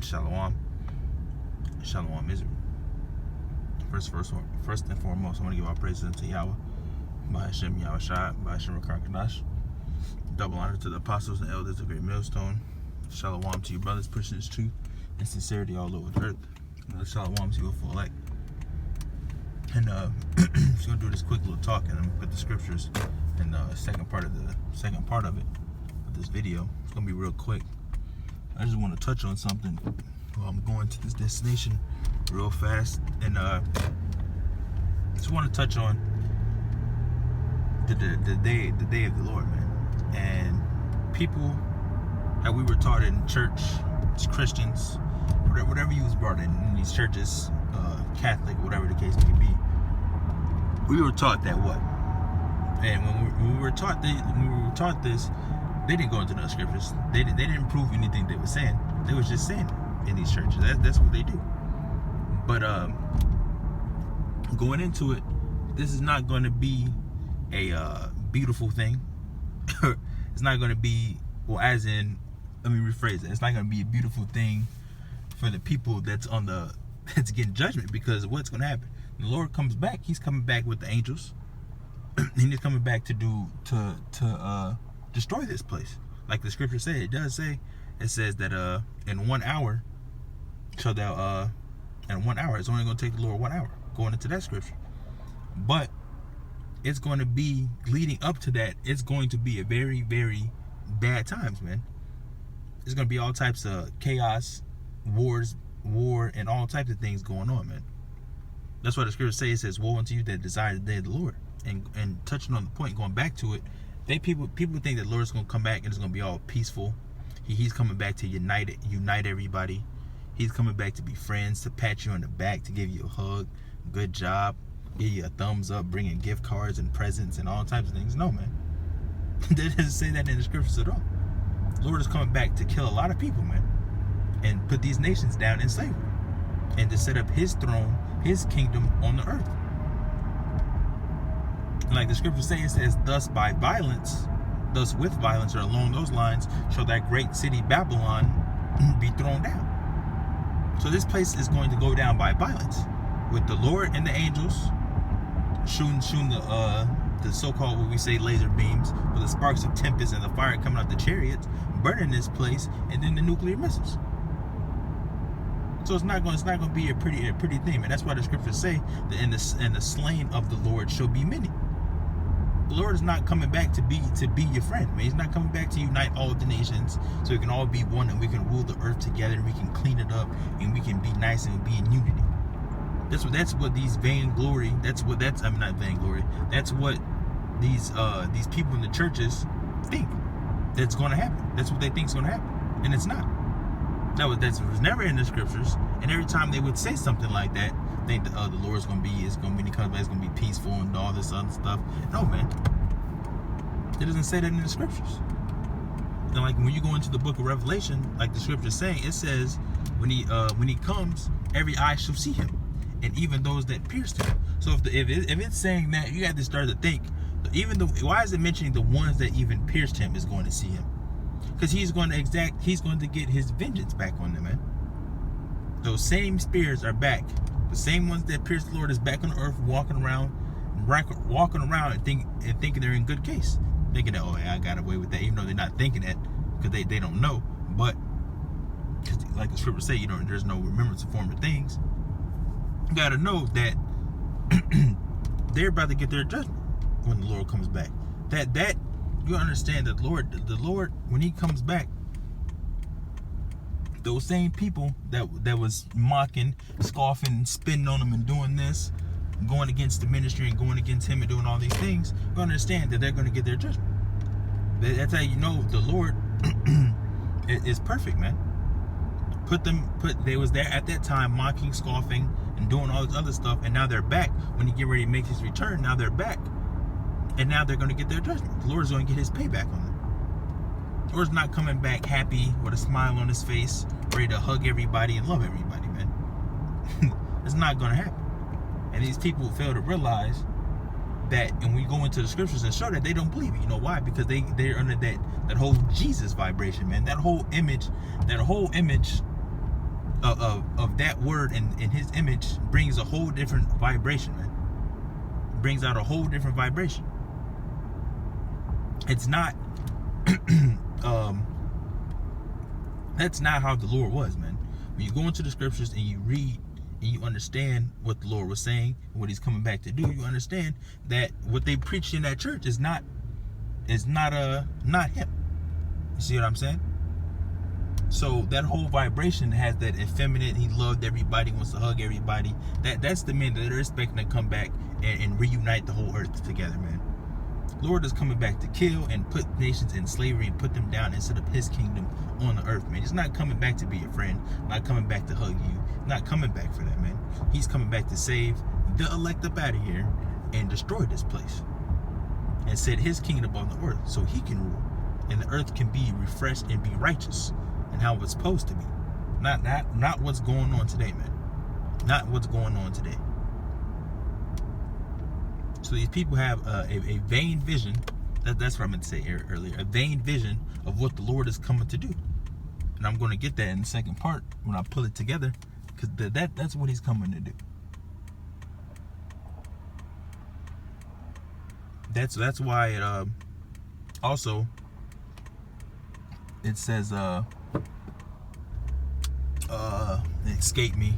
Shalom. Shalom Israel. First and foremost, I want to give our praises to Yahweh, by Hashem Yahweh Shai, by Hashem Rakakadash. Double honor to the apostles and elders of Great Millstone. Shalom to you brothers pushing this truth and sincerity all over the earth. Shalom to you full elect. And just gonna do this quick little talk, and I'm gonna put the scriptures in the second part of it of this video. It's gonna be real quick. I just want to touch on something while I'm going to this destination real fast, and just want to touch on the day of the Lord, man. And people that we were taught in church, as Christians, whatever you was brought in these churches, Catholic, whatever the case may be, we were taught that what? And when we were taught this, they didn't go into the scriptures. They didn't prove anything they were saying. They was just saying it in these churches. That's what they do. But going into it, this is not going to be a beautiful thing. It's not going to be, well, as in, let me rephrase it. It's not going to be a beautiful thing for the people that's getting judgment, because what's going to happen? The Lord comes back. He's coming back with the angels, and he's coming back to destroy this place. Like the scripture said, it says that in 1 hour shall thou in 1 hour, it's only going to take the Lord 1 hour, going into that scripture. But it's going to be leading up to that. It's going to be a very, very bad times, man. There's going to be all types of chaos, war, and all types of things going on, man. That's why the scripture says, it says, woe unto you that desire the day of the Lord. And touching on the point, going back to it, people think that the Lord's going to come back and it's going to be all peaceful. He's coming back to unite everybody. He's coming back to be friends, to pat you on the back, to give you a hug, good job, give you a thumbs up, bringing gift cards and presents and all types of things. No, man. They doesn't say that in the scriptures at all. The Lord is coming back to kill a lot of people, man, and put these nations down in slavery, and to set up his throne, his kingdom on the earth. Like the scripture says, it says, thus with violence, or along those lines, shall that great city Babylon be thrown down. So this place is going to go down by violence, with the Lord and the angels shooting the so-called, what we say, laser beams, with the sparks of tempest and the fire coming out the chariots, burning this place, and then the nuclear missiles. So it's not going to be a pretty thing, and that's why the scriptures say that in the slain of the Lord shall be many. The Lord is not coming back to be your friend, man. He's not coming back to unite all of the nations so we can all be one and we can rule the earth together and we can clean it up and we can be nice and be in unity. That's what these vainglory. That's what these people in the churches think that's going to happen. That's what they think is going to happen, and it's not. That was never in the scriptures. And every time they would say something like that, think that the Lord's when he comes back, it's gonna be peaceful and all this other stuff. No, man. It doesn't say that in the scriptures. And like when you go into the book of Revelation, like the scripture is saying, it says when he comes, every eye shall see him, and even those that pierced him. So if it's saying that, you have to start to think, why is it mentioning the ones that even pierced him is going to see him? Because he's going to get his vengeance back on them, man. Those same spears are back. The same ones that pierced the Lord is back on the earth, walking around and thinking they're in good case, thinking that, oh, I got away with that, even though they're not thinking that, because they don't know. But because, like the scripture say, there's no remembrance of former things. You got to know that they're about to get their judgment when the Lord comes back. That you understand that the Lord, when he comes back, those same people that was mocking, scoffing, spitting on him and doing this, going against the ministry and going against him and doing all these things, you understand that they're going to get their judgment. That's how you know the Lord is perfect, man. They was there at that time mocking, scoffing, and doing all this other stuff, and now they're back. When he get ready to make his return, now they're back. And now they're going to get their judgment. The Lord's going to get his payback on them. The Lord's not coming back happy with a smile on his face, ready to hug everybody and love everybody, man. It's not going to happen. And these people fail to realize that, and we go into the scriptures and show that they don't believe it. You know why? Because they're under that whole Jesus vibration, man. That whole image of that word in his image brings a whole different vibration, man. Brings out a whole different vibration. It's not that's not how the Lord was, man. When you go into the scriptures and you read and you understand what the Lord was saying, what he's coming back to do, you understand that what they preached in that church is not him. You see what I'm saying? So that whole vibration has that effeminate, he loved everybody, wants to hug everybody. That's the man that they're expecting to come back and reunite the whole earth together, man. Lord is coming back to kill and put nations in slavery and put them down and set up his kingdom on the earth, man. He's not coming back to be your friend, not coming back to hug you, not coming back for that, man. He's coming back to save the elect up out of here and destroy this place and set his kingdom on the earth so he can rule and the earth can be refreshed and be righteous and how it's supposed to be. Not what's going on today, man. Not what's going on today. So these people have a vain vision. That's what I meant to say earlier. A vain vision of what the Lord is coming to do. And I'm going to get that in the second part when I pull it together, because that's what he's coming to do. That's why it also it says it escaped me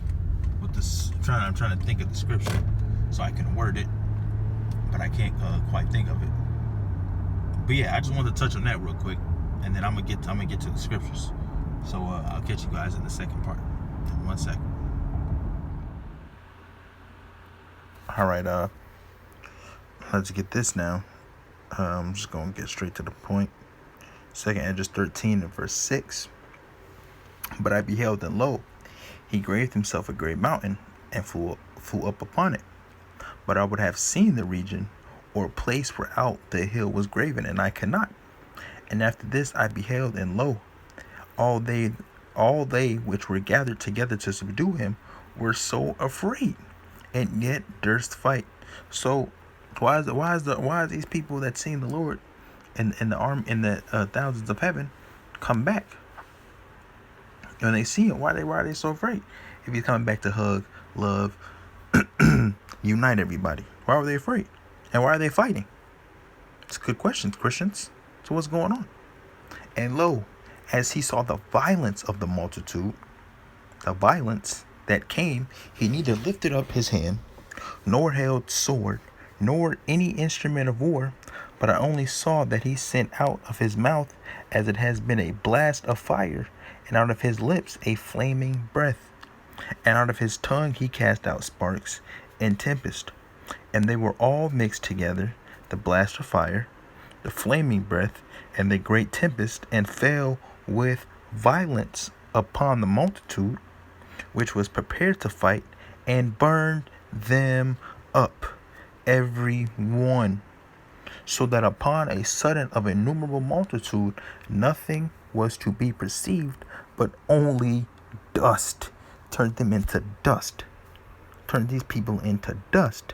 with this. I'm trying to think of the scripture so I can word it, but I can't quite think of it. But yeah, I just wanted to touch on that real quick, and then I'm gonna get to the scriptures. So I'll catch you guys in the second part. In 1 second. All right, let's get this now. I'm just gonna get straight to the point. 2 Esdras 13 and verse 6. But I beheld, and lo, he graved himself a great mountain, and flew up upon it. But I would have seen the region or place whereout the hill was graven, and I cannot. And after this I beheld, and lo, all they which were gathered together to subdue him were so afraid, and yet durst fight. So why is these people that seen the Lord in the thousands of heaven come back? When they see him, why are they so afraid? If he's coming back to hug, love, unite everybody, why were they afraid? And why are they fighting? It's a good question, Christians. So what's going on? And lo, as he saw the violence of the multitude, the violence that came, he neither lifted up his hand, nor held sword, nor any instrument of war, but I only saw that he sent out of his mouth as it has been a blast of fire, and out of his lips a flaming breath, and out of his tongue he cast out sparks and tempest, and they were all mixed together, the blast of fire, the flaming breath, and the great tempest, and fell with violence upon the multitude which was prepared to fight, and burned them up, every one, so that upon a sudden of innumerable multitude nothing was to be perceived, but only dust. Turned them into dust. Turned these people into dust.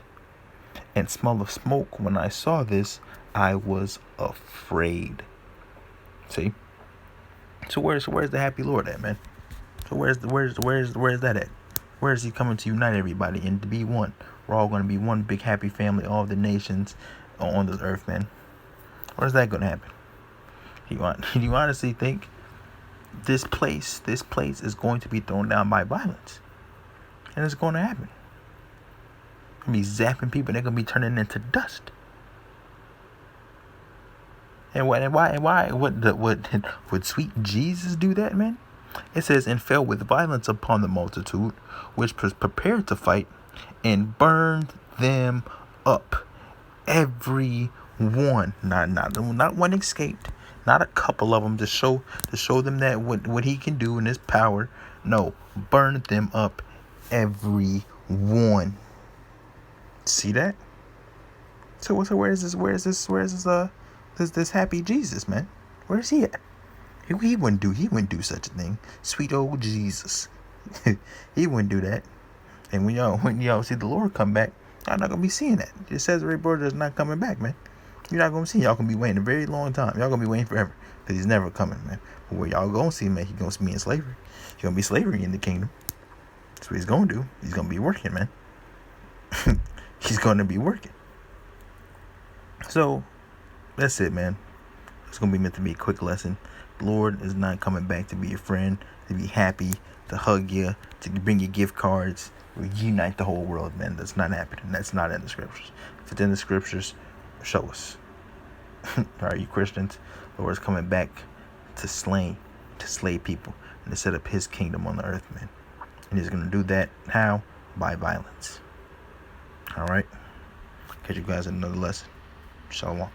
And smell of smoke. When I saw this, I was afraid. See? So where's the happy Lord at, man? So where's that at? Where is he coming to unite everybody and to be one? We're all going to be one big happy family, all the nations on this earth, man. Where's that going to happen? Do you honestly think this place is going to be thrown down by violence? And it's going to happen. Going to be zapping people. They're going to be turning into dust. And why would sweet Jesus do that, man? It says, and fell with violence upon the multitude, which was prepared to fight, and burned them up, every one. Not one escaped, not a couple of them to show them that what he can do in his power. No, burned them up, every one. See that? So where's this happy Jesus, man? Where's he at? He wouldn't do such a thing. Sweet old Jesus. He wouldn't do that. And when y'all see the Lord come back, y'all not gonna be seeing that. It says the brother is not coming back, man. You're not gonna see. Y'all gonna be waiting a very long time. Y'all gonna be waiting forever, because he's never coming, man. But where y'all gonna see him, man? He gonna be in slavery. He gonna be slavery in the kingdom. That's what he's going to do. He's going to be working, man. He's going to be working. So, that's it, man. It's going to be meant to be a quick lesson. The Lord is not coming back to be your friend, to be happy, to hug you, to bring you gift cards, reunite the whole world, man. That's not happening. That's not in the scriptures. If it's in the scriptures, show us. Are you Christians? The Lord is coming back to slay people, and to set up his kingdom on the earth, man. And he's going to do that. How? By violence. All right? Catch you guys in another lesson. Shalom.